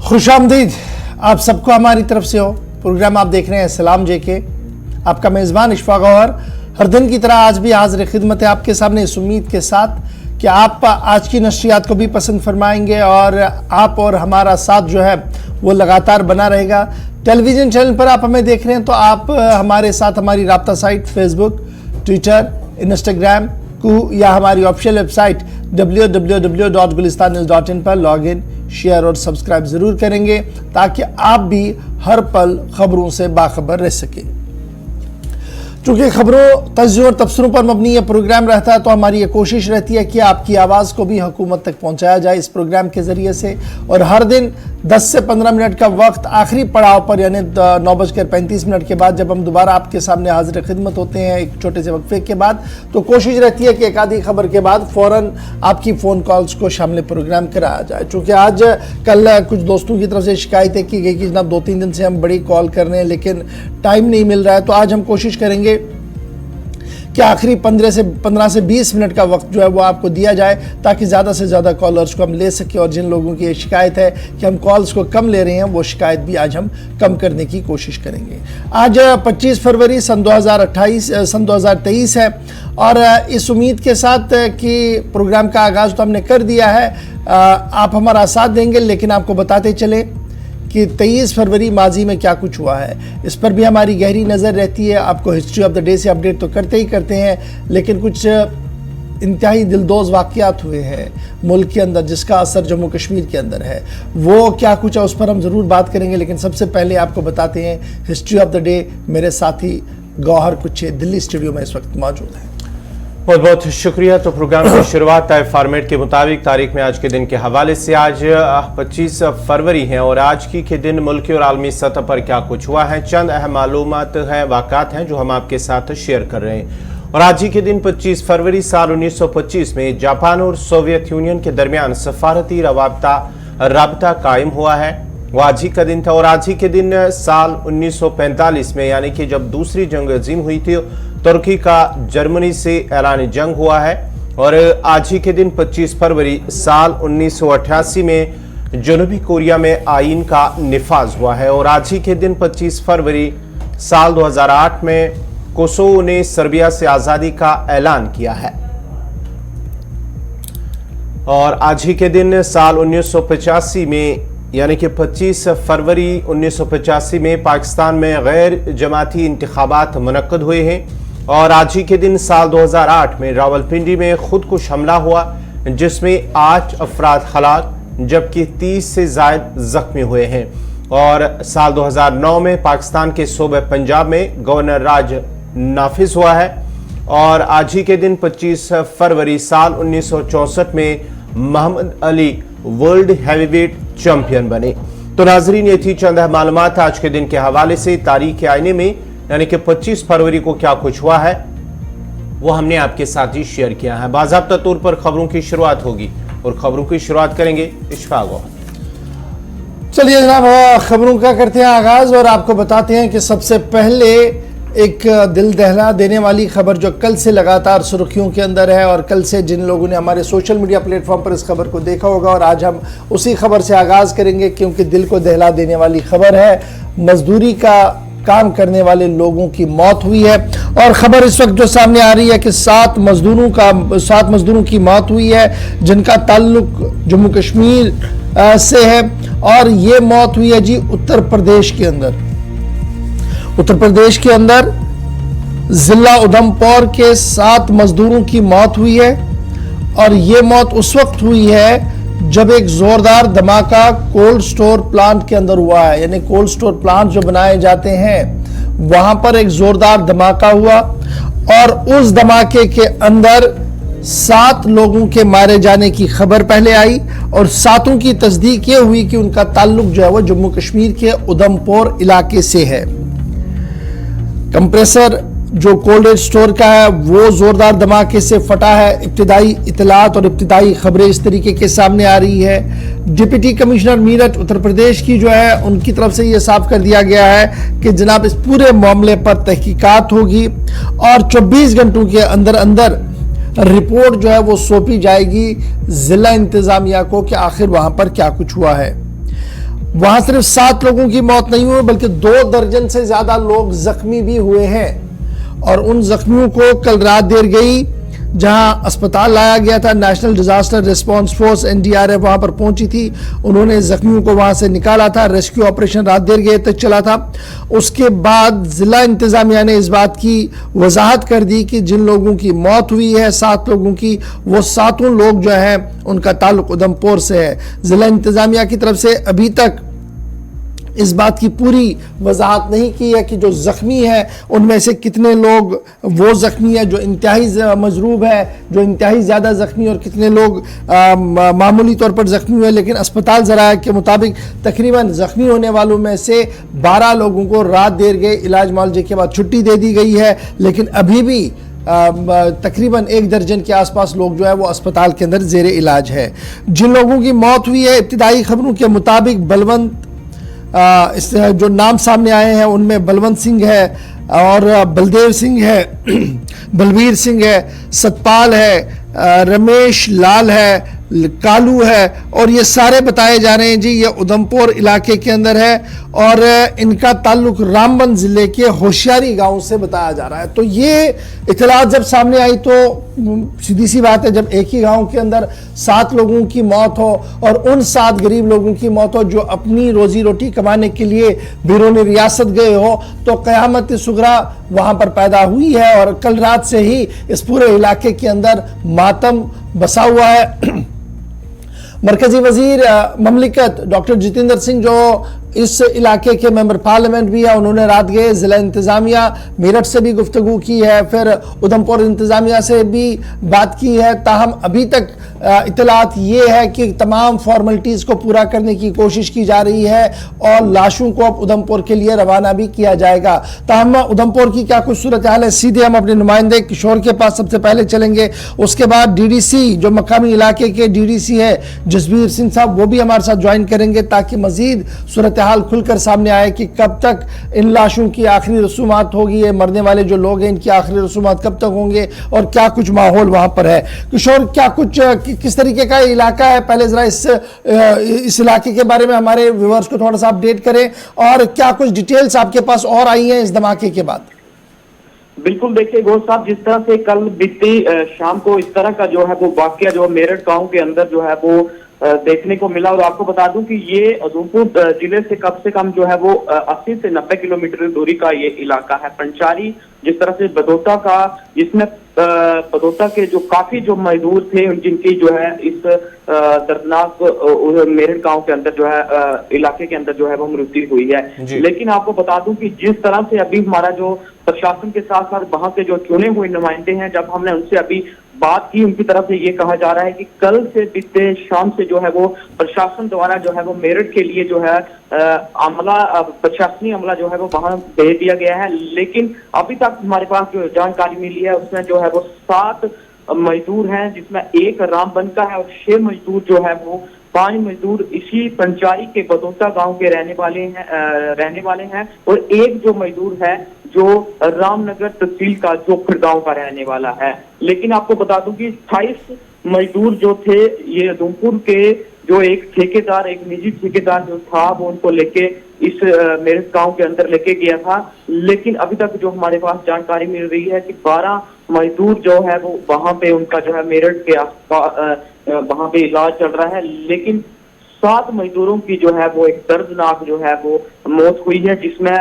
खुशामदीद आप सबको हमारी तरफ से हो। प्रोग्राम आप देख रहे हैं सलाम जेके। आपका मेज़बान इशफाक गौहर हर दिन की तरह आज भी हाज़िर खिदमत है आपके सामने, इस उम्मीद के साथ कि आप आज की नशरियात को भी पसंद फरमाएंगे और आप और हमारा साथ जो है वो लगातार बना रहेगा। टेलीविज़न चैनल पर आप हमें देख रहे हैं तो आप हमारे साथ हमारी राब्ता साइट फेसबुक, ट्विटर, इंस्टाग्राम या हमारी ऑफिशियल वेबसाइट www.gulistannews.in पर लॉगिन, शेयर और सब्सक्राइब ज़रूर करेंगे ताकि आप भी हर पल खबरों से बाखबर रह सके। चूँकि खबरों, तज्ज़ियों और तबसरों पर मबनी यह प्रोग्राम रहता है तो हमारी ये कोशिश रहती है कि आपकी आवाज़ को भी हुकूमत तक पहुँचाया जाए इस प्रोग्राम के ज़रिए से। और हर दिन 10 से 15 मिनट का वक्त आखिरी पड़ाव पर यानी 9:35 के बाद जब हम दोबारा आपके सामने हाजिर खिदमत होते हैं एक छोटे से वक्फे के बाद, तो कोशिश रहती है कि एक आधी खबर के बाद फ़ौरन आपकी फ़ोन कॉल्स को शामिल प्रोग्राम कराया जाए। चूँकि आज कल कुछ दोस्तों की तरफ से शिकायतें की गई कि जनाब 2-3 दिन से हम बड़ी कॉल कर रहे हैं लेकिन टाइम नहीं मिल रहा है, तो आज हम कोशिश करेंगे कि आखिरी 15 से 20 मिनट का वक्त जो है वो आपको दिया जाए ताकि ज़्यादा से ज़्यादा कॉलर्स को हम ले सकें। और जिन लोगों की ये शिकायत है कि हम कॉल्स को कम ले रहे हैं, वो शिकायत भी आज हम कम करने की कोशिश करेंगे। आज 25 फरवरी सन 2023 है और इस उम्मीद के साथ कि प्रोग्राम का आगाज़ तो हमने कर दिया है, आप हमारा साथ देंगे, लेकिन आपको बताते चले कि 23 फरवरी माजी में क्या कुछ हुआ है इस पर भी हमारी गहरी नज़र रहती है। आपको हिस्ट्री ऑफ द डे से अपडेट तो करते ही करते हैं, लेकिन कुछ इंतहाई दिलदोज़ वाक़यात हुए हैं मुल्क के अंदर जिसका असर जम्मू कश्मीर के अंदर है। वो क्या कुछ है उस पर हम ज़रूर बात करेंगे, लेकिन सबसे पहले आपको बताते हैं हिस्ट्री ऑफ द डे। मेरे साथी गौहर कुच्छे दिल्ली स्टूडियो में इस वक्त मौजूद हैं। बहुत बहुत शुक्रिया। तो प्रोग्राम की शुरुआत तय फॉर्मेट के मुताबिक तारीख में आज के दिन के हवाले से। आज 25 फरवरी है और आज की के दिन मुल्की और आलमी सतह पर क्या कुछ हुआ है, चंद अहम मालूमात हैं, वाक़ात हैं जो हम आपके साथ शेयर कर रहे हैं। और आज ही के दिन 25 फरवरी साल 1925 में जापान और सोवियत यूनियन के दरमियान सफारती राबता कायम हुआ है, वो आज ही का दिन था। और आज ही के दिन साल 1945 में यानी कि जब दूसरी जंग अजीम हुई थी, तुर्की का जर्मनी से ऐलान जंग हुआ है। और आज ही के दिन 25 फरवरी साल 1988 में जनूबी कोरिया में आईन का निफाज हुआ है। और आज ही के दिन 25 फरवरी साल 2008 में कोसोवो ने सर्बिया से आज़ादी का ऐलान किया है। और आज ही के दिन साल 1985 में यानी कि 25 फरवरी 1985 में पाकिस्तान में गैर जमाती इंतखाबात मुनक्कद हुए हैं। और आज ही के दिन साल 2008 में रावलपिंडी में खुदकुश हमला हुआ जिसमें 8 अफराद हलाक जबकि 30 से ज़ायद जख्मी हुए हैं। और साल 2009 में पाकिस्तान के सूबे पंजाब में गवर्नर राज नाफिज हुआ है। और आज ही के दिन 25 फरवरी साल 1964 में Muhammad Ali world heavyweight champion बने। तो नाजरीन, ये थी चंद मालूमात आज के दिन के हवाले से। तारीख के आईने में यानी कि 25 फरवरी को क्या कुछ हुआ है वो हमने आपके साथ ही शेयर किया है। बाज़ाब्ता तौर पर खबरों की शुरुआत होगी और खबरों की शुरुआत करेंगे इशफाक गौहर। चलिए जनाब, खबरों का करते हैं आगाज़ और आपको बताते हैं कि सबसे पहले एक दिल दहला देने वाली खबर जो कल से लगातार सुर्खियों के अंदर है और कल से जिन लोगों ने हमारे सोशल मीडिया प्लेटफॉर्म पर इस खबर को देखा होगा, और आज हम उसी खबर से आगाज़ करेंगे क्योंकि दिल को दहला देने वाली खबर है। मजदूरी का काम करने वाले लोगों की मौत हुई है और खबर इस वक्त जो सामने आ रही है कि 7 मजदूरों की मौत हुई है जिनका ताल्लुक जम्मू कश्मीर से है। और ये मौत हुई है जी उत्तर प्रदेश के अंदर जिला उधमपुर के 7 मजदूरों की मौत हुई है। और ये मौत उस वक्त हुई है जब एक जोरदार धमाका कोल्ड स्टोर प्लांट के अंदर हुआ है, यानी कोल्ड स्टोर प्लांट जो बनाए जाते हैं वहां पर एक जोरदार धमाका हुआ और उस धमाके के अंदर 7 लोगों के मारे जाने की खबर पहले आई और 7 की तस्दीक ये हुई कि उनका ताल्लुक जो है वो जम्मू कश्मीर के उधमपुर इलाके से है। कंप्रेसर जो कोल्ड स्टोर का है वो जोरदार धमाके से फटा है। इब्तिदाई इतलात और इब्तिदाई खबरें इस तरीके के सामने आ रही है। डिप्टी कमिश्नर मीरठ उत्तर प्रदेश की जो है उनकी तरफ से ये साफ कर दिया गया है कि जनाब इस पूरे मामले पर तहकीकात होगी और 24 घंटों के अंदर अंदर रिपोर्ट जो है वो सौंपी जाएगी जिला इंतजामिया को कि आखिर वहां पर क्या कुछ हुआ है। वहां सिर्फ 7 लोगों की मौत नहीं हुई बल्कि 2 दर्जन से ज्यादा लोग जख्मी भी हुए हैं। और उन जख्मियों को कल रात देर गई, जहां अस्पताल लाया गया था। National disaster response force NDRF वहां पर पहुंची थी, उन्होंने जख्मियों को वहां से निकाला था। रेस्क्यू ऑपरेशन रात देर गए तक चला था। उसके बाद जिला इंतजामिया ने इस बात की वजाहत कर दी कि जिन लोगों की मौत हुई है 7 लोगों की, वो 7 लोग जो है उनका ताल्लुक उधमपुर से है। जिला इंतजामिया की तरफ से अभी तक इस बात की पूरी वजाहत नहीं की है कि जो जख्मी है उनमें से कितने लोग वो जख्मी है जो इंतहाई मजरूब है, जो इंतहाई ज़्यादा जख्मी, और कितने लोग मामूली तौर पर जख्मी हुए। लेकिन अस्पताल ज़राए के मुताबिक तकरीबन जख्मी होने वालों में से 12 लोगों को रात देर गए इलाज मुआवजे के बाद छुट्टी दे दी गई है। लेकिन अभी भी तकरीबन 1 दर्जन के आसपास लोग जो है वो अस्पताल के अंदर जेर इलाज है। जिन लोगों की मौत हुई है, इब्तिदाई खबरों के मुताबिक बलवंत इस जो नाम सामने आए हैं उनमें बलवंत सिंह है और बलदेव सिंह है, बलवीर सिंह है, सतपाल है, रमेश लाल है, कालू है, और ये सारे बताए जा रहे हैं जी ये उधमपुर इलाके के अंदर है और इनका ताल्लुक रामबन जिले के होशियारी गांव से बताया जा रहा है। तो ये इतलात जब सामने आई तो सीधी सी बात है, जब एक ही गांव के अंदर 7 लोगों की मौत हो और उन 7 गरीब लोगों की मौत हो जो अपनी रोजी रोटी कमाने के लिए बैरून रियासत गए हो, तो क़यामत सुगरा वहां पर पैदा हुई है। और कल रात से ही इस पूरे इलाके के अंदर मातम बसा हुआ है। मरकजी वजीर ममलिकत डॉक्टर जितेंद्र सिंह जो इस इलाके के मेंबर पार्लियामेंट भी है, उन्होंने रात गए जिला इंतजामिया मेरठ से भी गुफ्तगू की है, फिर उधमपुर इंतजामिया से भी बात की है। ताहम अभी तक इतलात ये है कि तमाम फॉर्मेलिटीज़ को पूरा करने की कोशिश की जा रही है और लाशों को अब उधमपुर के लिए रवाना भी किया जाएगा। ताहम उधमपुर की क्या कुछ सूरत हाल है, सीधे हम अपने नुमाइंदे किशोर के पास सबसे पहले चलेंगे। उसके बाद DDC जो मकामी इलाके के DDC है जसबीर सिंह साहब, वो भी हमारे साथ ज्वाइन करेंगे ताकि मजीद सूरत हाल खुलकर सामने आए कि कब तक इन लाशों की आखिरी रसूमात होगी, ये मरने वाले जो लोग हैं इनकी आखिरी रसूमात कब तक होंगे और क्या कुछ माहौल वहां पर है। किशोर, क्या कुछ किस तरीके का इलाका है, पहले जरा इस इलाके के बारे में हमारे व्यूअर्स को थोड़ा सा अपडेट करें और क्या कुछ डिटेल्स आपके पास और आई हैं इस धमाके के बाद। बिल्कुल, देखिए गौर साहब, जिस तरह से कल बीती शाम को इस तरह का जो है वो वाकया जो मेरठ गांव के अंदर जो है वो देखने को मिला, और आपको बता दूं कि ये उधमपुर जिले से कम जो है वो 80 से 90 किलोमीटर दूरी का ये इलाका है। पंचारी, जिस तरह से बदौता का, जिसमें बदौता के जो काफी जो मजदूर थे जिनकी जो है इस दर्दनाक मेरठ गांव के अंदर जो है इलाके के अंदर जो है वो मृत्यु हुई है। लेकिन आपको बता दूं कि जिस तरह से अभी हमारा जो प्रशासन के साथ साथ वहां के जो चुने हुए नुमाइंदे हैं, जब हमने उनसे अभी बात की, उनकी तरफ से ये कहा जा रहा है कि कल से बीते शाम से जो है वो प्रशासन द्वारा जो है वो मेरठ के लिए जो है प्रशासनिक अमला जो है वो वहां भेज दिया गया है। लेकिन अभी तक हमारे पास जो जानकारी मिली है उसमें जो है वो 7 मजदूर हैं, जिसमें 1 रामबन का है और 6 मजदूर जो है वो 5 मजदूर इसी पंचारी के बदौता गांव के रहने वाले हैं और 1 जो मजदूर है जो रामनगर तहसील का जोखड़ गांव का रहने वाला है। लेकिन आपको बता दूं कि 28 मजदूर जो थे ये उधमपुर के जो एक निजी ठेकेदार जो था वो उनको लेके इस मेरठ गांव के अंदर लेके गया था। लेकिन अभी तक जो हमारे पास जानकारी मिल रही है कि 12 मजदूर जो है वो वहां पे उनका जो है मेरठ के आसपास वहां पे इलाज चल रहा है। लेकिन 7 मजदूरों की जो है वो एक दर्दनाक जो है वो मौत हुई है, जिसमें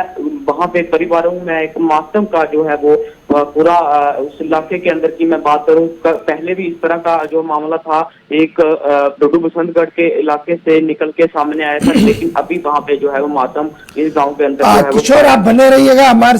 वहां पे परिवारों में एक मातम का जो है वो पूरा उस इलाके के अंदर की मैं बात करूं, पहले भी इस तरह का जो मामला था एक डोडू बसंतगढ़ के इलाके से निकल के सामने आया था। लेकिन अभी वहां पे जो है वो मातम इस गांव के अंदर किशोर, आप बने रहिएगा हमारे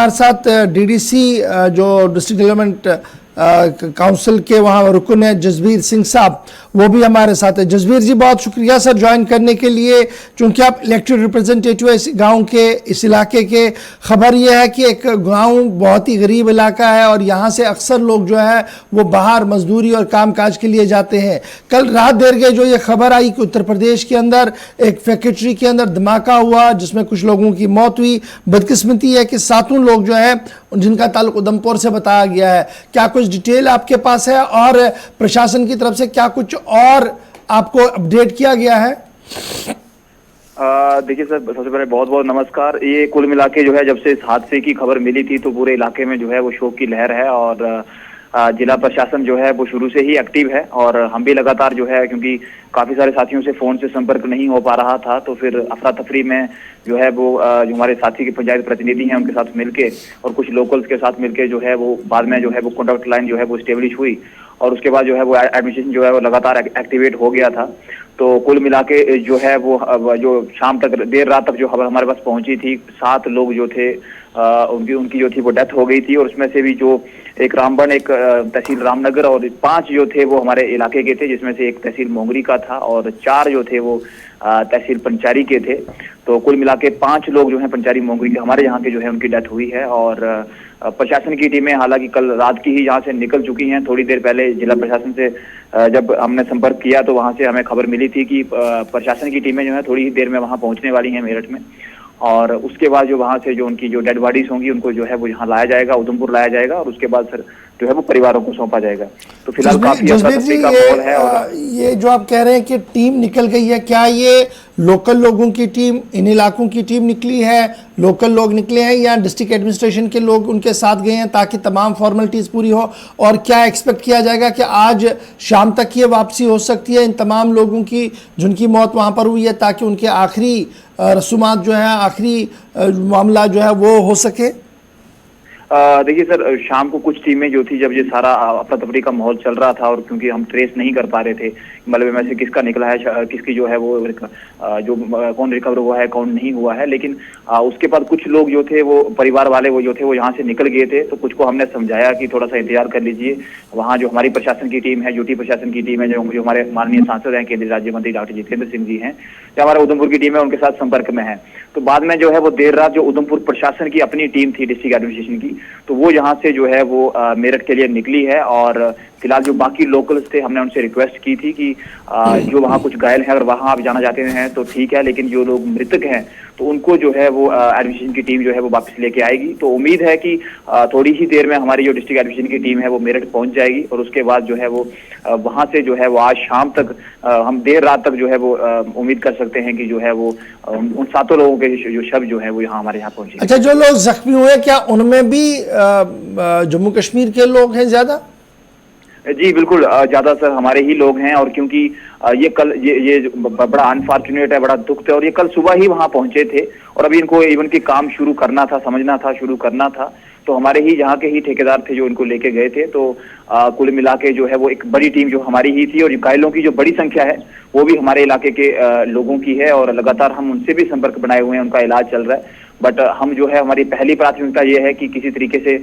साथ DDC जो डिस्ट्रिक्ट डेवलपमेंट काउंसिल के वहाँ रुकन है जसबीर सिंह साहब, वो भी हमारे साथ है। जसबीर जी, बहुत शुक्रिया सर ज्वाइन करने के लिए, चूंकि आप इलेक्टेड रिप्रेजेंटेटिव है इस गांव के, इस इलाके के। खबर यह है कि एक गांव बहुत ही गरीब इलाका है और यहाँ से अक्सर लोग जो है वो बाहर मजदूरी और कामकाज के लिए जाते हैं। कल रात देर गए जो ये खबर आई कि उत्तर प्रदेश के अंदर एक फैक्ट्री के अंदर धमाका हुआ जिसमें कुछ लोगों की मौत हुई। बदकिस्मती है कि 7 लोग जो है जिनका ताल्लुक उधमपुर से बताया गया है। क्या कुछ डिटेल आपके पास है और प्रशासन की तरफ से क्या कुछ और आपको अपडेट किया गया है? देखिए सर, सबसे पहले बहुत बहुत नमस्कार। ये कुल मिला के जो है, जब से इस हादसे की खबर मिली थी तो पूरे इलाके में जो है वो शोक की लहर है और जिला प्रशासन जो है वो शुरू से ही एक्टिव है और हम भी लगातार जो है, क्योंकि काफी सारे साथियों से फोन से संपर्क नहीं हो पा रहा था तो फिर अफरा तफरी में जो है वो जो हमारे साथी के पंचायत प्रतिनिधि हैं उनके साथ मिलके और कुछ लोकल्स के साथ मिलके जो है वो बाद में जो है वो कॉन्टैक्ट लाइन जो है वो स्टेब्लिश हुई और उसके बाद जो है वो एडमिनिस्ट्रेशन जो है वो लगातार एक्टिवेट हो गया था। तो कुल मिला के जो है वो जो शाम तक देर रात तक जो खबर हमारे पास पहुंची थी, 7 लोग जो थे उनकी जो थी वो डेथ हो गई थी और उसमें से भी जो एक रामबन, एक तहसील रामनगर और 5 जो थे वो हमारे इलाके के थे, जिसमें से एक तहसील मोंगरी का था और 4 जो थे वो तहसील पंचारी के थे। तो कुल मिला के 5 लोग जो है पंचारी मोंगरी के हमारे यहाँ के जो है उनकी डेथ हुई है और प्रशासन की टीमें हालांकि कल रात की ही यहाँ से निकल चुकी हैं। थोड़ी देर पहले जिला प्रशासन से जब हमने संपर्क किया तो वहां से हमें खबर मिली थी कि प्रशासन की टीमें जो है थोड़ी ही देर में वहां पहुंचने वाली हैं मेरठ में और उसके बाद जो वहां से जो उनकी जो डेड बॉडीज होंगी उनको जो है वो यहाँ लाया जाएगा, उधमपुर लाया जाएगा और उसके बाद फिर जो है वो परिवारों को सौंपा जाएगा। तो फिलहाल काफी अफरा-तफरी का माहौल है। और ये जो आप कह रहे हैं कि टीम निकल गई है, क्या ये लोकल लोगों की टीम, इन इलाकों की टीम निकली है, लोकल लोग निकले हैं या डिस्ट्रिक्ट एडमिनिस्ट्रेशन के लोग उनके साथ गए हैं ताकि तमाम फॉर्मेलिटीज पूरी हो? और क्या एक्सपेक्ट किया जाएगा कि आज शाम तक ये वापसी हो सकती है इन तमाम लोगों की जिनकी मौत वहां पर हुई है, ताकि उनके आखिरी रसूमात जो है, आखिरी मामला जो है वो हो सके? देखिए सर, शाम को कुछ टीमें जो थी, जब ये सारा अफरा तफरी का माहौल चल रहा था और क्योंकि हम ट्रेस नहीं कर पा रहे थे मलबे में से किसका निकला है, किसकी जो है वो जो कौन रिकवर हुआ है कौन नहीं हुआ है, लेकिन उसके बाद कुछ लोग जो थे वो परिवार वाले वो जो थे वो यहाँ से निकल गए थे। तो कुछ को हमने समझाया कि थोड़ा सा इंतजार कर लीजिए, वहाँ जो हमारी प्रशासन की टीम है, यूटी प्रशासन की टीम है, जो हमारे माननीय सांसद हैं, केंद्रीय राज्य मंत्री डॉक्टर जितेंद्र सिंह जी हैं, जो हमारे उधमपुर की टीम है, उनके साथ संपर्क में है। तो बाद में जो है वो देर रात जो उधमपुर प्रशासन की अपनी टीम थी डिस्ट्रिक्ट एडमिनिस्ट्रेशन की, तो वो यहाँ से जो है वो मेरठ के लिए निकली है और फिलहाल जो बाकी लोकल्स थे हमने उनसे रिक्वेस्ट की थी कि जो वहाँ कुछ घायल है अगर वहाँ आप जाना चाहते हैं तो ठीक है, लेकिन जो लोग मृतक हैं तो उनको जो है वो एडमिनिस्ट्रेशन की टीम जो है वो वापस लेके आएगी। तो उम्मीद है कि थोड़ी ही देर में हमारी जो डिस्ट्रिक्ट एडमिनिस्ट्रेशन की टीम है वो मेरठ पहुंच जाएगी और उसके बाद जो है वो वहां से जो है वो आज शाम तक हम देर रात तक जो है वो उम्मीद कर सकते हैं कि जो है वो उन 7 लोगों के जो शव जो है वो यहाँ हमारे यहाँ पहुंचे। अच्छा, जो लोग जख्मी हुए क्या उनमें भी जम्मू कश्मीर के लोग हैं ज्यादा? जी बिल्कुल, ज्यादा सर हमारे ही लोग हैं और क्योंकि ये कल ये बड़ा अनफॉर्चुनेट है, बड़ा दुख है और ये कल सुबह ही वहां पहुंचे थे और अभी इनको इवन की काम शुरू करना था, समझना था, शुरू करना था। तो हमारे ही यहाँ के ही ठेकेदार थे जो इनको लेके गए थे। तो कुल मिला के जो है वो एक बड़ी टीम जो हमारी ही थी और घायलों की जो बड़ी संख्या है वो भी हमारे इलाके के लोगों की है और लगातार हम उनसे भी संपर्क बनाए हुए हैं, उनका इलाज चल रहा है। बट हम जो है हमारी पहली प्राथमिकता ये है कि किसी तरीके से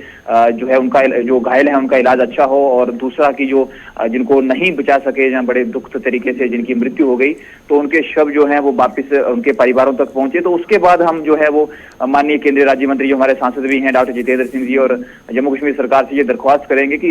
जो है उनका जो घायल है उनका इलाज अच्छा हो और दूसरा कि जो जिनको नहीं बचा सके या बड़े दुख तरीके से जिनकी मृत्यु हो गई तो उनके शव जो है वो वापस उनके परिवारों तक पहुंचे। तो उसके बाद हम जो है वो माननीय केंद्रीय राज्य मंत्री जो हमारे सांसद भी हैं डॉक्टर जितेंद्र सिंह जी और जम्मू कश्मीर सरकार से ये दरख्वास्त करेंगे कि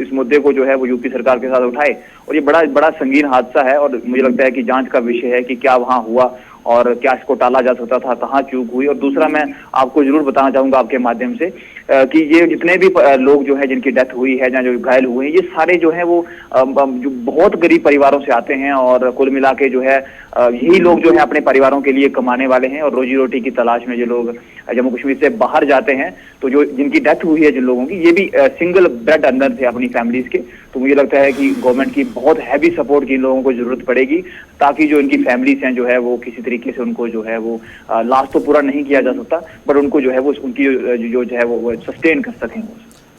इस मुद्दे को जो है वो यूपी सरकार के साथ उठाए। और ये बड़ा संगीन हादसा है और मुझे लगता है कि जांच का विषय है कि क्या वहाँ हुआ और क्या इसको टाला जा सकता था, कहाँ चूक हुई। और दूसरा मैं आपको जरूर बताना चाहूंगा आपके माध्यम से कि ये जितने भी लोग जो है जिनकी डेथ हुई है या जो घायल हुए हैं ये सारे जो है वो जो बहुत गरीब परिवारों से आते हैं और कुल मिला के जो है यही लोग जो है अपने परिवारों के लिए कमाने वाले हैं और रोजी रोटी की तलाश में जो लोग जम्मू कश्मीर से बाहर जाते हैं तो जो जिनकी डेथ हुई है जिन लोगों की ये भी सिंगल ब्रेड अर्नर थे अपनी फैमिलीज के। तो मुझे लगता है कि गवर्नमेंट की बहुत हैवी सपोर्ट की इन लोगों को जरूरत पड़ेगी ताकि जो इनकी फैमिलीज हैं जो है वो किसी तरीके से उनको जो है वो लास्ट तो पूरा नहीं किया जा सकता बट उनको जो है वो उनकी जो है वो सस्टेन कर सकें।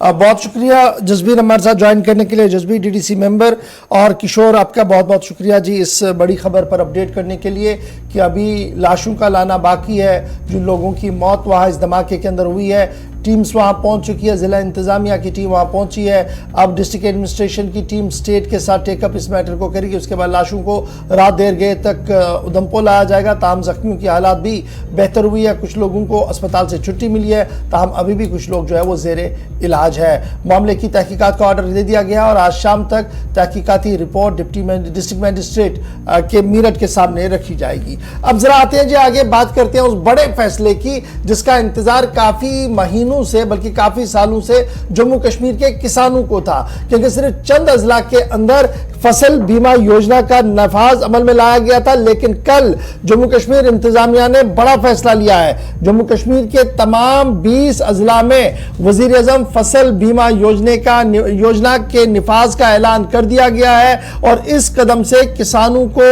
बहुत शुक्रिया जसबीर हमारे साथ ज्वाइन करने के लिए। जसबीर डीडीसी मेंबर और किशोर आपका बहुत बहुत शुक्रिया जी इस बड़ी खबर पर अपडेट करने के लिए कि अभी लाशों का लाना बाकी है। जिन लोगों की मौत वहाँ इस धमाके के अंदर हुई है टीम्स वहाँ पहुँच चुकी है, ज़िला इंतज़ामिया की टीम वहाँ पहुँची है। अब डिस्ट्रिक्ट एडमिनिस्ट्रेशन की टीम स्टेट के साथ टेकअप इस मैटर को करेगी। उसके बाद लाशों को रात देर गए तक उधमपुर लाया जाएगा। ताहम जख्मियों की हालात भी बेहतर हुई है, कुछ लोगों को अस्पताल से छुट्टी मिली है, ताहम अभी भी कुछ लोग जो है वो ज़ेरे इलाज है। मामले की तहकीकात का ऑर्डर दे दिया गया और आज शाम तक तहकीकाती रिपोर्ट डिस्ट्रिक्ट मैजिस्ट्रेट के मेरठ के सामने रखी जाएगी। अब जरा आते हैं जी आगे बात करते हैं उस बड़े फैसले की जिसका इंतजार काफ़ी महीनों दिनों से बल्कि काफी सालों से जम्मू कश्मीर के किसानों को था, क्योंकि सिर्फ चंद अजला के अंदर फसल बीमा योजना का नफाज अमल में लाया गया था। लेकिन कल जम्मू कश्मीर इंतजामिया ने बड़ा फैसला लिया है। जम्मू कश्मीर के तमाम 20 अजला में वजीर आजम फसल बीमा योजना के निफाज का ऐलान कर दिया गया है और इस कदम से किसानों को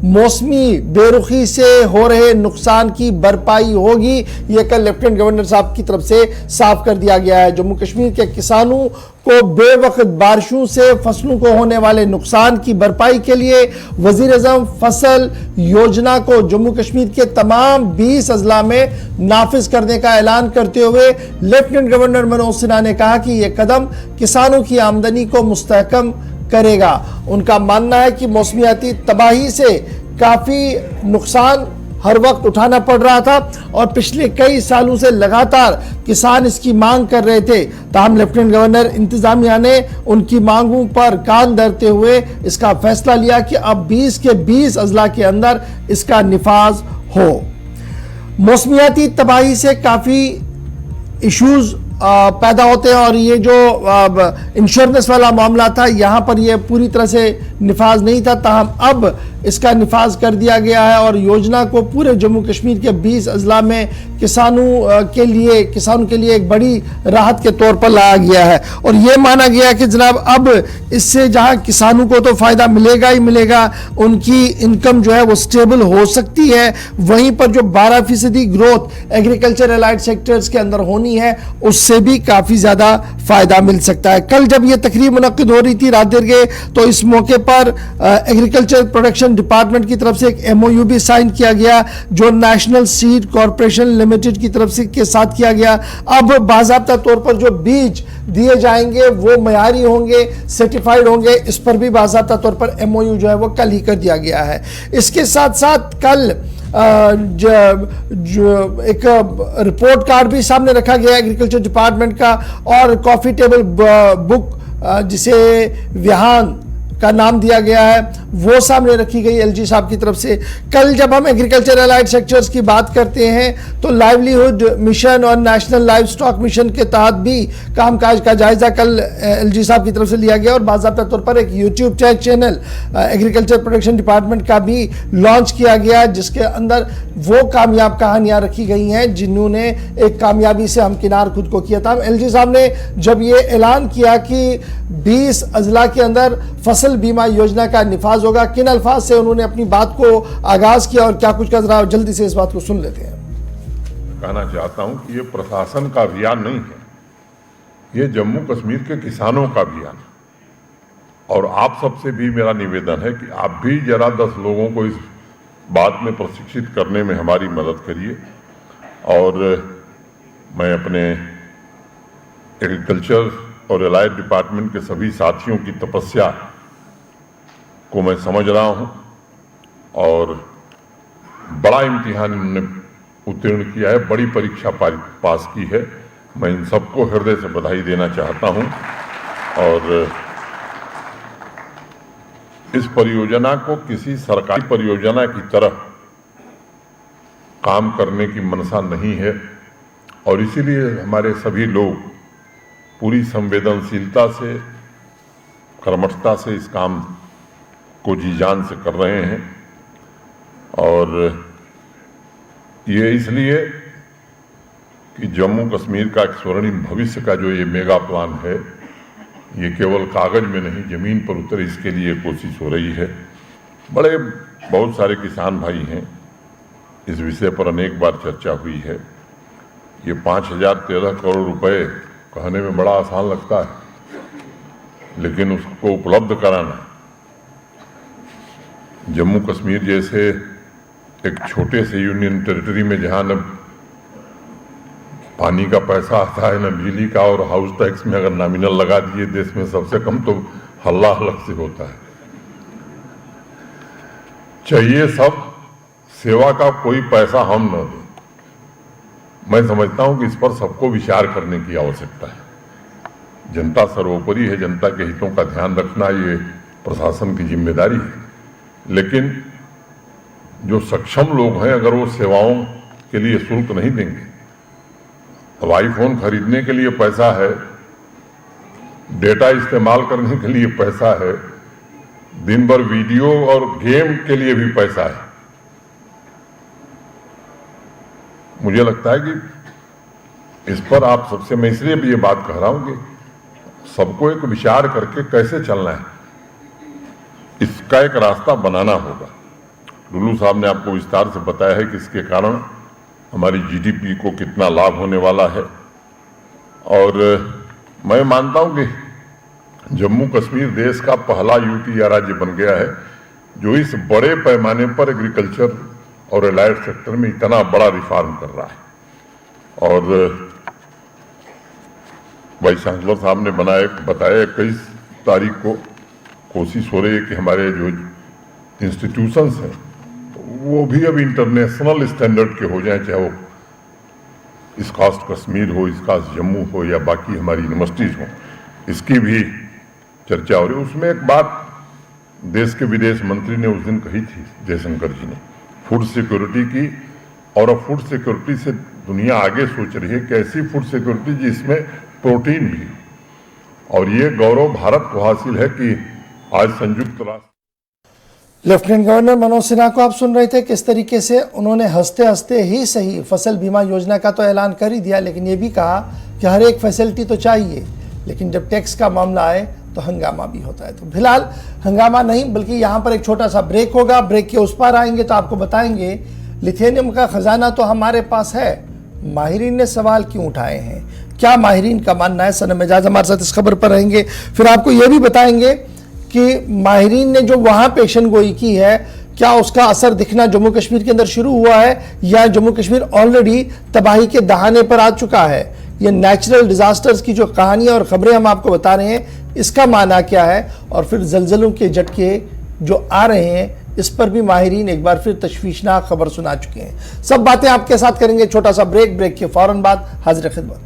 मौसमी बेरुखी से हो रहे नुकसान की भरपाई होगी। यह कल लेफ्टिनेंट गवर्नर साहब की तरफ से साफ कर दिया गया है। जम्मू कश्मीर के किसानों को बेवक्त बारिशों से फसलों को होने वाले नुकसान की भरपाई के लिए वजीर आजम फसल योजना को जम्मू कश्मीर के तमाम 20 अजला में नाफिज करने का ऐलान करते हुए लेफ्टिनेंट गवर्नर मनोज सिन्हा ने कहा कि यह कदम किसानों की आमदनी को मुस्तहकम करेगा। उनका मानना है कि मौसमियाती तबाही से काफी नुकसान हर वक्त उठाना पड़ रहा था और पिछले कई सालों से लगातार किसान इसकी मांग कर रहे थे। ताहम लेफ्टिनेंट गवर्नर इंतजामिया ने उनकी मांगों पर कान धरते हुए इसका फैसला लिया कि अब 20 के 20 अजला के अंदर इसका निफाज हो। मौसमियाती तबाही से काफी इश्यूज पैदा होते हैं और ये जो इंश्योरेंस वाला मामला था यहाँ पर ये पूरी तरह से निफाज नहीं था, ताहम अब इसका निफाज कर दिया गया है और योजना को पूरे जम्मू कश्मीर के 20 अजला में किसानों के लिए एक बड़ी राहत के तौर पर लाया गया है। और ये माना गया कि जनाब अब इससे जहाँ किसानों को तो फायदा मिलेगा ही मिलेगा, उनकी इनकम जो है वो स्टेबल हो सकती है, वहीं पर जो 12% ग्रोथ एग्रीकल्चर एलाइड सेक्टर्स के अंदर होनी है उससे भी काफी ज्यादा फायदा मिल सकता है। कल जब ये तकरीब मुनक्किद हो रही थी रात देर के, तो इस मौके पर एग्रीकल्चर प्रोडक्शन डिपार्टमेंट की तरफ से एक MOU भी साइन किया गया जो नेशनल सीड कॉर्पोरेशन लिमिटेड की तरफ से के साथ किया गया। अब बाज़ाब्ता तौर पर जो बीज दिए जाएंगे वो मयारी होंगे, सर्टिफाइड होंगे, इस पर भी बाज़ाब्ता तौर पर MOU जो है वो कल ही कर दिया गया है। इसके साथ साथ कल जो एक रिपोर्ट कार्ड भी सामने रखा गया एग्रीकल्चर डिपार्टमेंट का और कॉफी टेबल बुक जिसे विहान का नाम दिया गया है वो सामने रखी गई LG साहब की तरफ से। कल जब हम एग्रीकल्चर एलाइड सेक्टर्स की बात करते हैं तो लाइवलीहुड मिशन और नेशनल लाइव स्टॉक मिशन के तहत भी कामकाज का जायजा कल LG साहब की तरफ से लिया गया और बाज़ाब्ता तौर पर एक YouTube channel agriculture production department का भी लॉन्च किया गया जिसके अंदर वो कामयाब कहानियां रखी गई हैं जिन्होंने एक कामयाबी से हमकिनार खुद को किया था। LG साहब ने जब ये ऐलान किया कि 20 अजला के अंदर फसल बीमा योजना का निफाज होगा, किन अल्फाज से उन्होंने अपनी बात को आगाज किया और क्या कुछ का, जरा जल्दी से इस बात को सुन लेते हैं। कहना चाहता हूं कि ये प्रशासन का अभियान नहीं है, ये जम्मू कश्मीर के किसानों का अभियान है और आप सबसे भी मेरा निवेदन है कि आप भी जरा 10 लोगों को इस बात में प्रशिक्षित करने में हमारी मदद करिए। और मैं अपने एग्रीकल्चर और एलाइड डिपार्टमेंट के सभी साथियों की तपस्या को मैं समझ रहा हूं और बड़ा इम्तिहान इन्होंने उत्तीर्ण किया है, बड़ी परीक्षा पास की है। मैं इन सबको हृदय से बधाई देना चाहता हूं और इस परियोजना को किसी सरकारी परियोजना की तरह काम करने की मनसा नहीं है और इसीलिए हमारे सभी लोग पूरी संवेदनशीलता से, कर्मठता से इस काम को जी जान से कर रहे हैं। और ये इसलिए कि जम्मू कश्मीर का एक स्वर्णिम भविष्य का जो ये मेगा प्लान है, ये केवल कागज में नहीं ज़मीन पर उतरे, इसके लिए कोशिश हो रही है। बहुत सारे किसान भाई हैं, इस विषय पर अनेक बार चर्चा हुई है। ये 5013 करोड़ रुपए कहने में बड़ा आसान लगता है, लेकिन उसको उपलब्ध कराना जम्मू कश्मीर जैसे एक छोटे से यूनियन टेरिटरी में जहाँ न पानी का पैसा आता है न बिजली का, और हाउस टैक्स में अगर नॉमिनल लगा दिए देश में सबसे कम तो हल्ला अलग से होता है। चाहिए सब सेवा का कोई पैसा हम न दें। मैं समझता हूं कि इस पर सबको विचार करने की आवश्यकता है। जनता सर्वोपरि है, जनता के हितों का ध्यान रखना ये प्रशासन की जिम्मेदारी है। लेकिन जो सक्षम लोग हैं, अगर वो सेवाओं के लिए शुल्क नहीं देंगे अब आईफोन खरीदने के लिए पैसा है, डेटा इस्तेमाल करने के लिए पैसा है, दिन भर वीडियो और गेम के लिए भी पैसा है। मुझे लगता है कि इस पर आप सबसे, मैं इसलिए भी ये बात कह रहा हूं कि सबको एक विचार करके कैसे चलना है, इसका एक रास्ता बनाना होगा। लुल्लू साहब ने आपको विस्तार से बताया है कि इसके कारण हमारी जीडीपी को कितना लाभ होने वाला है। और मैं मानता हूं कि जम्मू कश्मीर देश का पहला यूटी राज्य बन गया है जो इस बड़े पैमाने पर एग्रीकल्चर और एलाइड सेक्टर में इतना बड़ा रिफॉर्म कर रहा है। और वाइस चांसलर साहब ने बताया 21 तारीख को कोशिश हो रही है कि हमारे जो इंस्टीट्यूशंस हैं वो भी अब इंटरनेशनल स्टैंडर्ड के हो जाएं, चाहे वो इसकास्ट कश्मीर हो, इसकास्ट जम्मू हो या बाकी हमारी यूनिवर्सिटीज हो, इसकी भी चर्चा हो रही है। उसमें एक बात देश के विदेश मंत्री ने उस दिन कही थी, जयशंकर जी ने, फूड सिक्योरिटी की। और अब फूड सिक्योरिटी से दुनिया आगे सोच रही है कि ऐसी फूड सिक्योरिटी जिसमें प्रोटीन भी। और ये गौरव भारत को हासिल है कि आज संयुक्त राष्ट्र लेफ्टिनेंट गवर्नर मनोज सिन्हा को आप सुन रहे थे किस तरीके से उन्होंने हंसते हंसते ही सही फसल बीमा योजना का तो ऐलान कर ही दिया, लेकिन ये भी कहा कि हर एक फैसिलिटी तो चाहिए, लेकिन जब टैक्स का मामला आए तो हंगामा भी होता है। तो फिलहाल हंगामा नहीं, बल्कि यहाँ पर एक छोटा सा ब्रेक होगा। ब्रेक के उस पार आएंगे तो आपको बताएंगे लिथियम का खजाना तो हमारे पास है, माहिरीन ने सवाल क्यों उठाए हैं, क्या माहिरीन का मानना है। सनम एजाज हमारे साथ इस खबर पर रहेंगे। फिर आपको यह भी बताएंगे कि माहिरीन ने जो वहां पेशन गोई की है, क्या उसका असर दिखना जम्मू कश्मीर के अंदर शुरू हुआ है या जम्मू कश्मीर ऑलरेडी तबाही के दहाने पर आ चुका है। ये नेचुरल डिजास्टर्स की जो कहानियां और खबरें हम आपको बता रहे हैं, इसका माना क्या है, और फिर जलजलों के झटके जो आ रहे हैं, इस पर भी माहिरीन एक बार फिर तशवीशनाक खबर सुना चुके हैं। सब बातें आपके साथ करेंगे। छोटा सा ब्रेक के फौरन बाद हाजिर खिदमत।